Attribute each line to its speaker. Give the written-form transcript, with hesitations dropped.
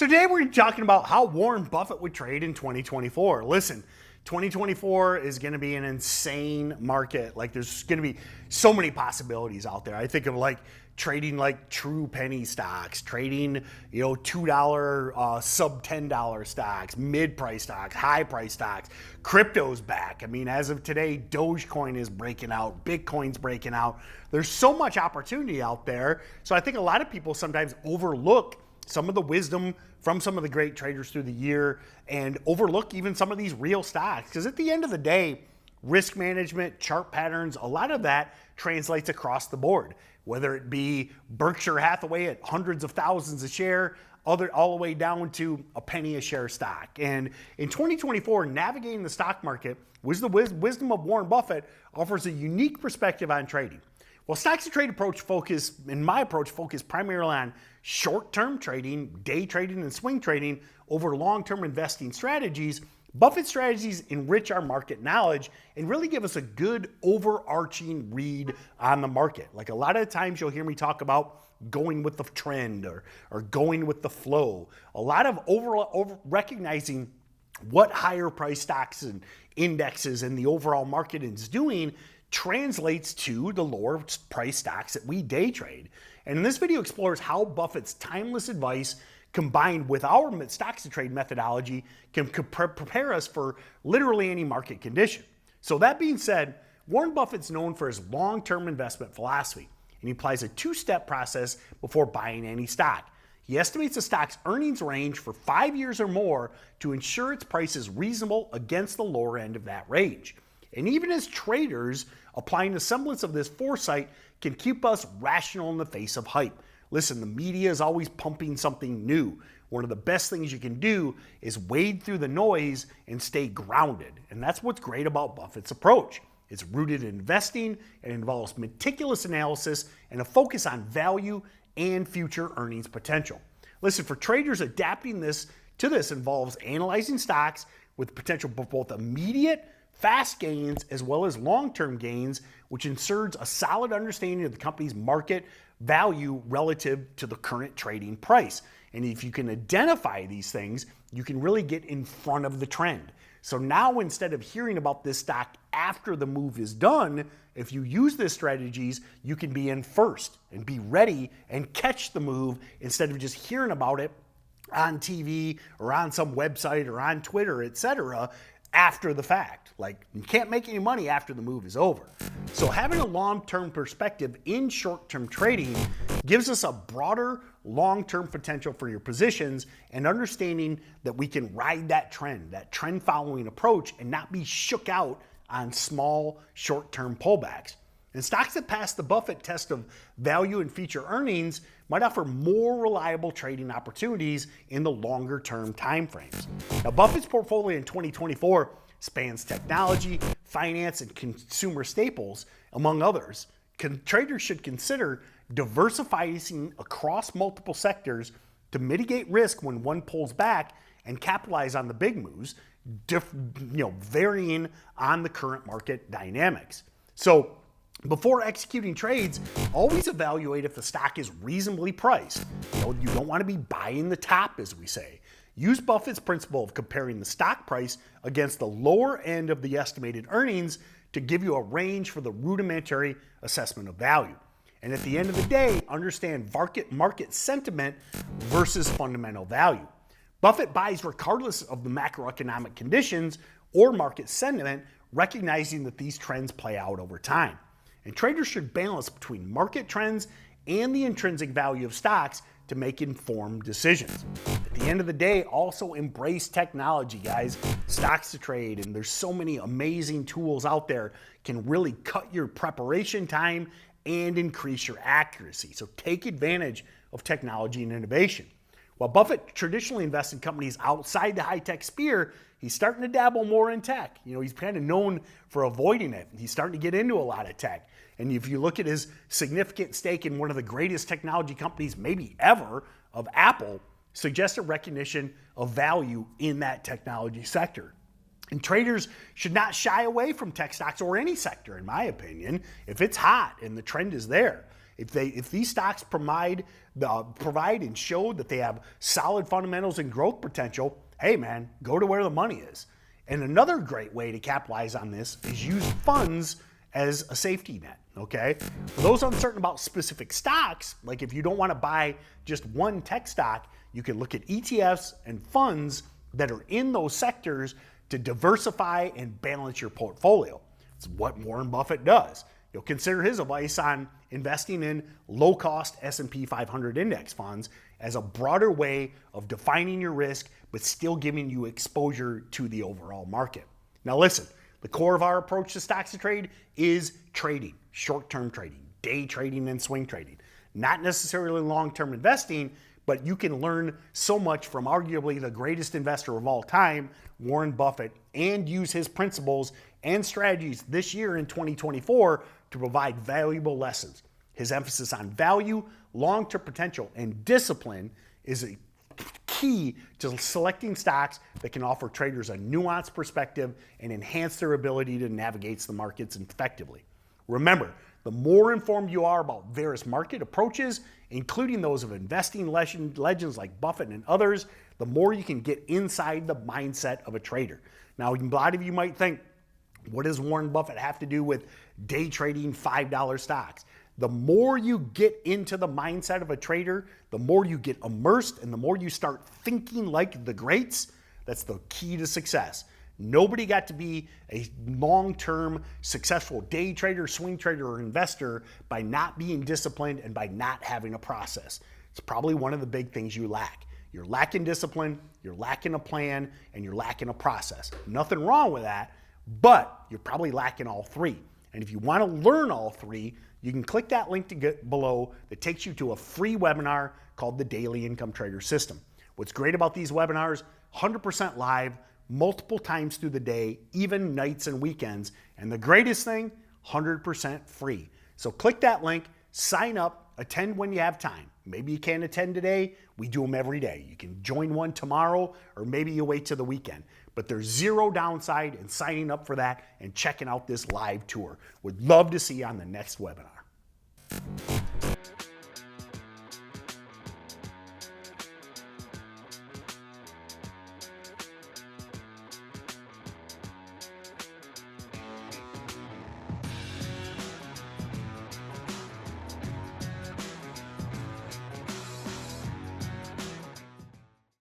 Speaker 1: So today we're talking about how Warren Buffett would trade in 2024. Listen, 2024 is going to be an insane market. Like there's going to be so many possibilities out there. I think of like trading like true penny stocks, trading, $2 sub $10 stocks, mid-price stocks, high-price stocks, crypto's back. I mean, as of today, Dogecoin is breaking out, Bitcoin's breaking out. There's so much opportunity out there. So I think a lot of people sometimes overlook some of the wisdom from some of the great traders through the year and overlook even some of these real stocks. Because at the end of the day, risk management, chart patterns, a lot of that translates across the board, whether it be Berkshire Hathaway at hundreds of thousands a share, all the way down to a penny a share stock. And in 2024, navigating the stock market with the wisdom of Warren Buffett offers a unique perspective on trading. Well, stocks to trade approach my approach focus primarily on short-term trading, day trading, and swing trading over long-term investing strategies. Buffett strategies enrich our market knowledge and really give us a good overarching read on the market. Like a lot of times you'll hear me talk about going with the trend or going with the flow. A lot of over recognizing what higher price stocks and indexes and the overall market is doing translates to the lower price stocks that we day trade. And in this video explores how Buffett's timeless advice combined with our stocks to trade methodology can prepare us for literally any market condition. So that being said, Warren Buffett's known for his long-term investment philosophy, and he applies a two-step process before buying any stock. He estimates a stock's earnings range for 5 years or more to ensure its price is reasonable against the lower end of that range. And even as traders, applying a semblance of this foresight can keep us rational in the face of hype. Listen, the media is always pumping something new. One of the best things you can do is wade through the noise and stay grounded. And that's what's great about Buffett's approach. It's rooted in investing and involves meticulous analysis and a focus on value and future earnings potential. Listen, for traders, adapting this involves analyzing stocks with potential for both immediate fast gains as well as long-term gains, which ensures a solid understanding of the company's market value relative to the current trading price. And if you can identify these things, you can really get in front of the trend. So now instead of hearing about this stock after the move is done, if you use these strategies, you can be in first and be ready and catch the move instead of just hearing about it on TV or on some website or on Twitter, etc., after the fact. Like, you can't make any money after the move is over. So having a long-term perspective in short-term trading gives us a broader long-term potential for your positions and understanding that we can ride that trend following approach and not be shook out on small short-term pullbacks. And stocks that pass the Buffett test of value and future earnings might offer more reliable trading opportunities in the longer term timeframes. Now, Buffett's portfolio in 2024 spans technology, finance, and consumer staples, among others. Traders should consider diversifying across multiple sectors to mitigate risk when one pulls back and capitalize on the big moves, varying on the current market dynamics. So, before executing trades, always evaluate if the stock is reasonably priced. You don't want to be buying the top, as we say. Use Buffett's principle of comparing the stock price against the lower end of the estimated earnings to give you a range for the rudimentary assessment of value. And at the end of the day, understand market sentiment versus fundamental value. Buffett buys regardless of the macroeconomic conditions or market sentiment, recognizing that these trends play out over time. And traders should balance between market trends and the intrinsic value of stocks to make informed decisions. At the end of the day, also embrace technology, guys. Stocks to trade, and there's so many amazing tools out there can really cut your preparation time and increase your accuracy. So take advantage of technology and innovation. While Buffett traditionally invests in companies outside the high-tech sphere, he's starting to dabble more in tech. He's kind of known for avoiding it. He's starting to get into a lot of tech. And if you look at his significant stake in one of the greatest technology companies maybe ever, of Apple, suggests a recognition of value in that technology sector. And traders should not shy away from tech stocks or any sector, in my opinion, if it's hot and the trend is there. If these stocks provide and show that they have solid fundamentals and growth potential, hey man, go to where the money is. And another great way to capitalize on this is use funds as a safety net, okay? For those uncertain about specific stocks, like if you don't want to buy just one tech stock, you can look at ETFs and funds that are in those sectors to diversify and balance your portfolio. It's what Warren Buffett does. You'll consider his advice on investing in low-cost S&P 500 index funds as a broader way of defining your risk, but still giving you exposure to the overall market. Now listen, the core of our approach to stocks to trade is trading, short-term trading, day trading and swing trading. Not necessarily long-term investing, but you can learn so much from arguably the greatest investor of all time, Warren Buffett, and use his principles and strategies this year in 2024 to provide valuable lessons. His emphasis on value, long-term potential, and discipline is a key to selecting stocks that can offer traders a nuanced perspective and enhance their ability to navigate the markets effectively. Remember, the more informed you are about various market approaches, including those of investing legends like Buffett and others, the more you can get inside the mindset of a trader. Now, a lot of you might think, what does Warren Buffett have to do with day trading $5 stocks? The more you get into the mindset of a trader, the more you get immersed and the more you start thinking like the greats, that's the key to success. Nobody got to be a long-term successful day trader, swing trader, or investor by not being disciplined and by not having a process. It's probably one of the big things you lack. You're lacking discipline, you're lacking a plan, and you're lacking a process. Nothing wrong with that, but you're probably lacking all three. And if you want to learn all three, you can click that link to get below that takes you to a free webinar called the Daily Income Trader System. What's great about these webinars, 100% live, multiple times through the day, even nights and weekends. And the greatest thing, 100% free. So click that link, sign up, attend when you have time. Maybe you can't attend today. We do them every day. You can join one tomorrow, or maybe you wait till the weekend. But there's zero downside in signing up for that and checking out this live tour. Would love to see you on the next webinar.